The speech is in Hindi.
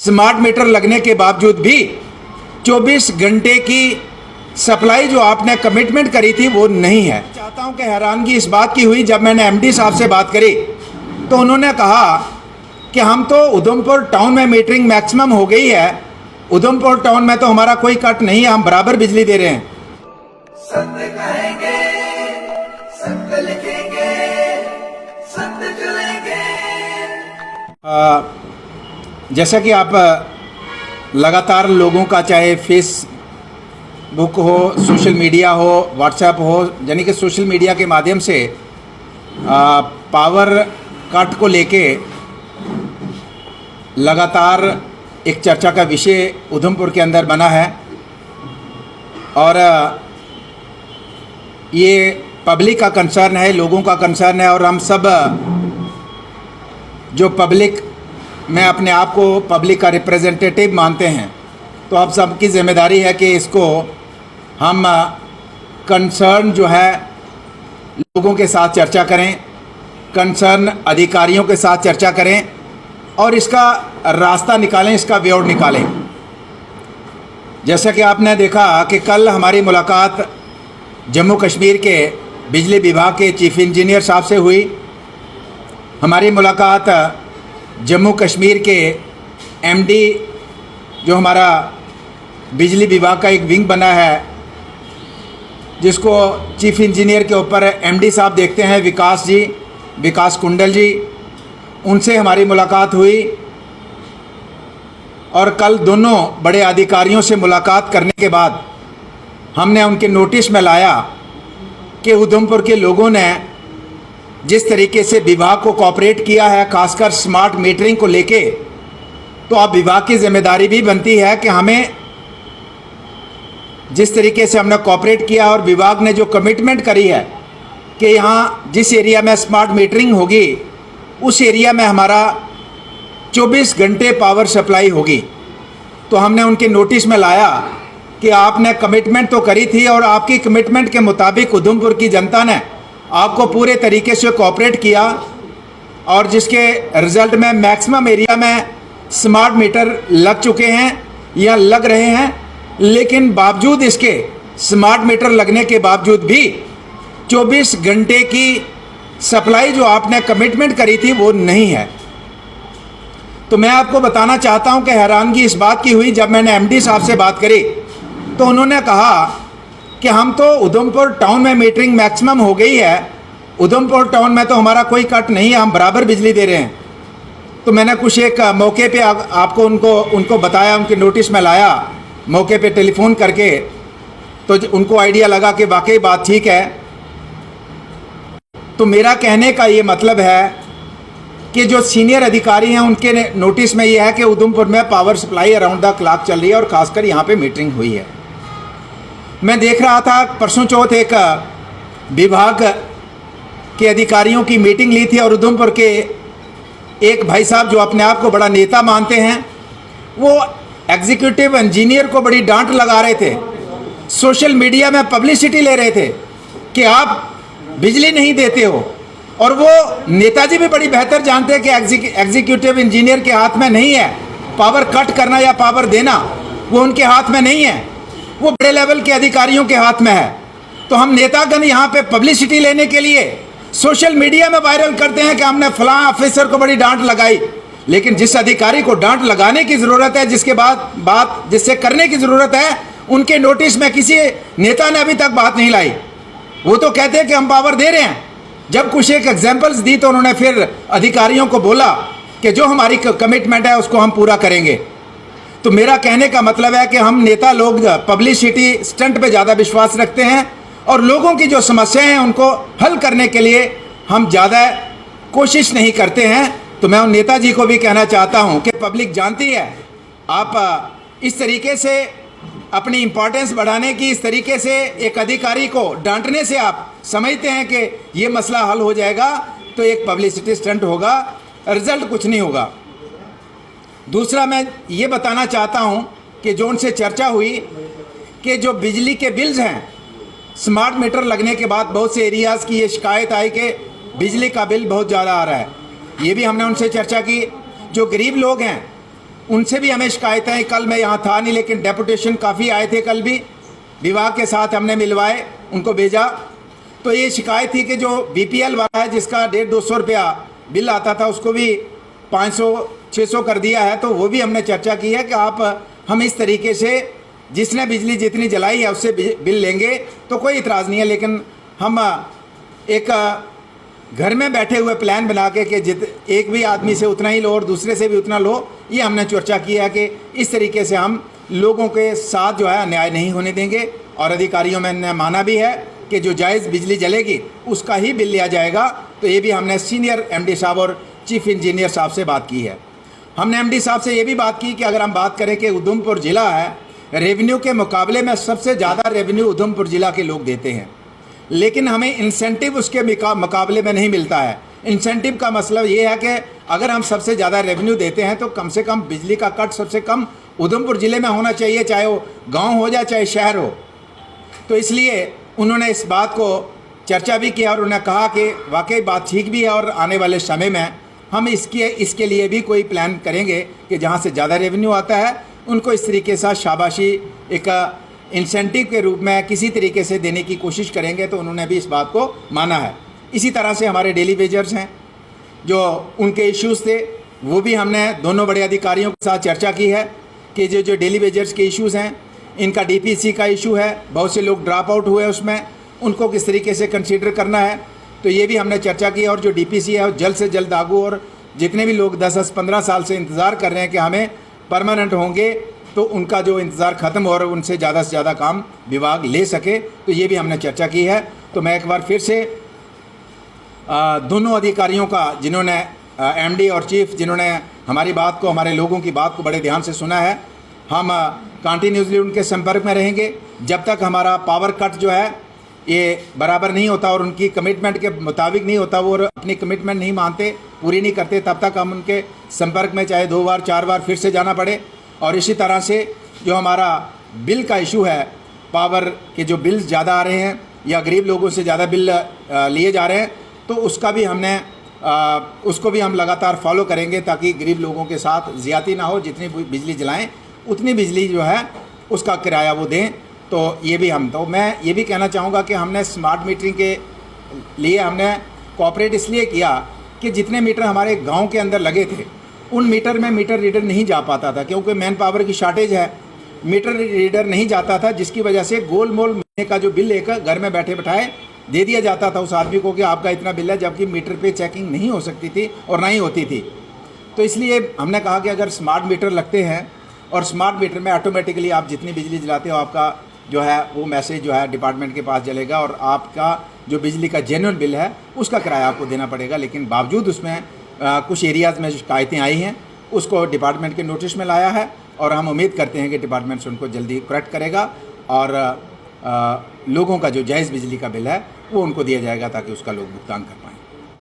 स्मार्ट मीटर लगने के बावजूद भी 24 घंटे की सप्लाई जो आपने कमिटमेंट करी थी वो नहीं है। चाहता हूं कि हैरानगी इस बात की हुई जब मैंने एमडी साहब से बात करी तो उन्होंने कहा कि हम तो उधमपुर टाउन में मीटरिंग मैक्सिमम हो गई है, उधमपुर टाउन में तो हमारा कोई कट नहीं है, हम बराबर बिजली दे रहे हैं। सत्य कहेंगे, सत्य लिखेंगे, सत्य चलेंगे। जैसा कि आप लगातार लोगों का चाहे फेसबुक हो, सोशल मीडिया हो, व्हाट्सएप हो, यानी कि सोशल मीडिया के माध्यम से पावर कट को लेके लगातार एक चर्चा का विषय उधमपुर के अंदर बना है और ये पब्लिक का कंसर्न है, लोगों का कंसर्न है और हम सब जो पब्लिक में अपने आप को पब्लिक का रिप्रेजेंटेटिव मानते हैं तो आप सबकी ज़िम्मेदारी है कि इसको हम कंसर्न जो है लोगों के साथ चर्चा करें, कंसर्न अधिकारियों के साथ चर्चा करें और इसका रास्ता निकालें, इसका वे आउट निकालें। जैसा कि आपने देखा कि कल हमारी मुलाकात जम्मू कश्मीर के बिजली विभाग के चीफ इंजीनियर साहब से हुई, हमारी मुलाकात जम्मू कश्मीर के एमडी जो हमारा बिजली विभाग का एक विंग बना है जिसको चीफ इंजीनियर के ऊपर एमडी साहब देखते हैं, विकास कुंडल जी, उनसे हमारी मुलाकात हुई और कल दोनों बड़े अधिकारियों से मुलाकात करने के बाद हमने उनके नोटिस में लाया कि उधमपुर के लोगों ने जिस तरीके से विभाग को कोऑपरेट किया है, खासकर स्मार्ट मीटरिंग को लेके, तो अब विभाग की जिम्मेदारी भी बनती है कि हमें जिस तरीके से हमने कोऑपरेट किया और विभाग ने जो कमिटमेंट करी है कि यहाँ जिस एरिया में स्मार्ट मीटरिंग होगी उस एरिया में हमारा 24 घंटे पावर सप्लाई होगी। तो हमने उनके नोटिस में लाया कि आपने कमिटमेंट तो करी थी और आपकी कमिटमेंट के मुताबिक उधमपुर की जनता ने आपको पूरे तरीके से कोऑपरेट किया और जिसके रिजल्ट में मैक्सिमम एरिया में स्मार्ट मीटर लग चुके हैं या लग रहे हैं, लेकिन बावजूद इसके स्मार्ट मीटर लगने के बावजूद भी 24 घंटे की सप्लाई जो आपने कमिटमेंट करी थी वो नहीं है। तो मैं आपको बताना चाहता हूं कि हैरानगी इस बात की हुई जब मैंने एमडी साहब से बात करी तो उन्होंने कहा कि हम तो उधमपुर टाउन में मीटरिंग मैक्सिमम हो गई है, उधमपुर टाउन में तो हमारा कोई कट नहीं है, हम बराबर बिजली दे रहे हैं। तो मैंने कुछ एक मौके पे आपको उनको बताया, उनके नोटिस में लाया मौके पे टेलीफोन करके, तो उनको आइडिया लगा कि वाकई बात ठीक है। तो मेरा कहने का ये मतलब है कि जो सीनियर अधिकारी हैं उनके नोटिस में ये है कि उधमपुर में power supply around the clock चल रही है और ख़ासकर यहाँ पे मीटरिंग हुई है। मैं देख रहा था परसों चौथ एक विभाग के अधिकारियों की मीटिंग ली थी और उधमपुर के एक भाई साहब जो अपने आप को बड़ा नेता मानते हैं वो एग्जीक्यूटिव इंजीनियर को बड़ी डांट लगा रहे थे, सोशल मीडिया में पब्लिसिटी ले रहे थे कि आप बिजली नहीं देते हो। और वो नेताजी भी बड़ी बेहतर जानते हैं कि एग्जीक्यूटिव इंजीनियर के हाथ में नहीं है पावर कट करना या पावर देना, वो उनके हाथ में नहीं है, वो बड़े लेवल के अधिकारियों के हाथ में है। तो हम नेतागण यहाँ पे पब्लिसिटी लेने के लिए सोशल मीडिया में वायरल करते हैं कि हमने फलां ऑफिसर को बड़ी डांट लगाई, लेकिन जिस अधिकारी को डांट लगाने की ज़रूरत है, जिसके बाद बात जिससे करने की ज़रूरत है, उनके नोटिस में किसी नेता ने अभी तक बात नहीं लाई। वो तो कहते हैं कि हम पावर दे रहे हैं। जब कुछ एक एग्जाम्पल्स दी तो उन्होंने फिर अधिकारियों को बोला कि जो हमारी कमिटमेंट है उसको हम पूरा करेंगे। तो मेरा कहने का मतलब है कि हम नेता लोग पब्लिसिटी स्टंट पे ज़्यादा विश्वास रखते हैं और लोगों की जो समस्याएं हैं उनको हल करने के लिए हम ज़्यादा कोशिश नहीं करते हैं। तो मैं उन नेताजी को भी कहना चाहता हूं कि पब्लिक जानती है आप इस तरीके से अपनी इम्पोर्टेंस बढ़ाने की, इस तरीके से एक अधिकारी को डांटने से आप समझते हैं कि ये मसला हल हो जाएगा, तो एक पब्लिसिटी स्टंट होगा, रिजल्ट कुछ नहीं होगा। दूसरा मैं ये बताना चाहता हूं कि जो उनसे चर्चा हुई कि जो बिजली के बिल्स हैं, स्मार्ट मीटर लगने के बाद बहुत से एरियाज़ की ये शिकायत आई कि बिजली का बिल बहुत ज़्यादा आ रहा है। ये भी हमने उनसे चर्चा की। जो गरीब लोग हैं उनसे भी हमें शिकायतें हैं। कल मैं यहाँ था नहीं, लेकिन डेपुटेशन काफ़ी आए थे कल भी, विभाग के साथ हमने मिलवाए, उनको भेजा। तो ये शिकायत थी कि जो बीपीएल वाला है जिसका 150-200 रुपया बिल आता था उसको भी 500-600 कर दिया है। तो वो भी हमने चर्चा की है कि हम इस तरीके से जिसने बिजली जितनी जलाई है उससे बिल लेंगे तो कोई इतराज़ नहीं है, लेकिन हम एक घर में बैठे हुए प्लान बना के कि एक भी आदमी से उतना ही लो और दूसरे से भी उतना लो, ये हमने चर्चा की है कि इस तरीके से हम लोगों के साथ जो है अन्याय नहीं होने देंगे। और अधिकारियों में ने माना भी है कि जो जायज़ बिजली जलेगी उसका ही बिल लिया जाएगा। तो ये भी हमने सीनियर एमडी साहब और चीफ इंजीनियर साहब से बात की है। हमने एमडी साहब से ये भी बात की कि अगर हम बात करें कि उधमपुर ज़िला है, रेवेन्यू के मुकाबले में सबसे ज़्यादा रेवेन्यू उधमपुर ज़िला के लोग देते हैं, लेकिन हमें इंसेंटिव उसके मुकाबले में नहीं मिलता है। इंसेंटिव का मतलब ये है कि अगर हम सबसे ज़्यादा रेवेन्यू देते हैं तो कम से कम बिजली का कट सबसे कम उधमपुर ज़िले में होना चाहिए, चाहे वो गांव हो जाए चाहे शहर हो। तो इसलिए उन्होंने इस बात को चर्चा भी किया और उन्होंने कहा कि वाकई बात ठीक भी है और आने वाले समय में हम इसके लिए भी कोई प्लान करेंगे कि जहाँ से ज़्यादा रेवेन्यू आता है उनको इस तरीके से शाबाशी एक इंसेंटिव के रूप में किसी तरीके से देने की कोशिश करेंगे। तो उन्होंने भी इस बात को माना है। इसी तरह से हमारे डेली वेजर्स हैं, जो उनके इश्यूज़ थे वो भी हमने दोनों बड़े अधिकारियों के साथ चर्चा की है कि जो डेली वेजर्स के इश्यूज़ हैं, इनका डीपीसी का इशू है, बहुत से लोग ड्रॉप आउट हुए उसमें, उनको किस तरीके से कंसीडर करना है, तो ये भी हमने चर्चा की। और जो डीपीसी है वो जल्द से जल्द लागू, और जितने भी लोग 10-15 साल से इंतज़ार कर रहे हैं कि हमें परमानेंट होंगे, तो उनका जो इंतज़ार ख़त्म हो और उनसे ज़्यादा से ज़्यादा काम विभाग ले सके, तो ये भी हमने चर्चा की है। तो मैं एक बार फिर से दोनों अधिकारियों का, जिन्होंने एमडी और चीफ, जिन्होंने हमारी बात को, हमारे लोगों की बात को बड़े ध्यान से सुना है, हम कंटिन्यूसली उनके संपर्क में रहेंगे। जब तक हमारा पावर कट जो है ये बराबर नहीं होता और उनकी कमिटमेंट के मुताबिक नहीं होता, वो अपनी कमिटमेंट नहीं मानते, पूरी नहीं करते, तब तक हम उनके संपर्क में चाहे 2 बार 4 बार फिर से जाना पड़े। और इसी तरह से जो हमारा बिल का इशू है, पावर के जो बिल्स ज़्यादा आ रहे हैं या गरीब लोगों से ज़्यादा बिल लिए जा रहे हैं, तो उसका भी उसको भी हम लगातार फॉलो करेंगे ताकि गरीब लोगों के साथ ज़्यादती ना हो। जितनी बिजली जलाएं उतनी बिजली जो है उसका किराया वो दें। तो ये भी तो मैं ये भी कहना चाहूँगा कि हमने स्मार्ट मीटरिंग के लिए हमने कोऑपरेट इसलिए किया कि जितने मीटर हमारे गांव के अंदर लगे थे उन मीटर में मीटर रीडर नहीं जा पाता था, क्योंकि मैन पावर की शॉर्टेज है, मीटर रीडर नहीं जाता था, जिसकी वजह से गोल मोल महीने का जो बिल लेकर घर में बैठे बैठाए दे दिया जाता था उस आदमी को कि आपका इतना बिल है, जबकि मीटर पे चेकिंग नहीं हो सकती थी और ना ही होती थी। तो इसलिए हमने कहा कि अगर स्मार्ट मीटर लगते हैं और स्मार्ट मीटर में ऑटोमेटिकली आप जितनी बिजली जलाते हो आपका जो है वो मैसेज जो है डिपार्टमेंट के पास चलेगा और आपका जो बिजली का जेन्युइन बिल है उसका किराया आपको देना पड़ेगा। लेकिन बावजूद उसमें कुछ एरियाज़ में शिकायतें आई हैं, उसको डिपार्टमेंट के नोटिस में लाया है और हम उम्मीद करते हैं कि डिपार्टमेंट उनको जल्दी करेक्ट करेगा और लोगों का जो जायज़ बिजली का बिल है वो उनको दिया जाएगा ताकि उसका लोग भुगतान कर पाएँ।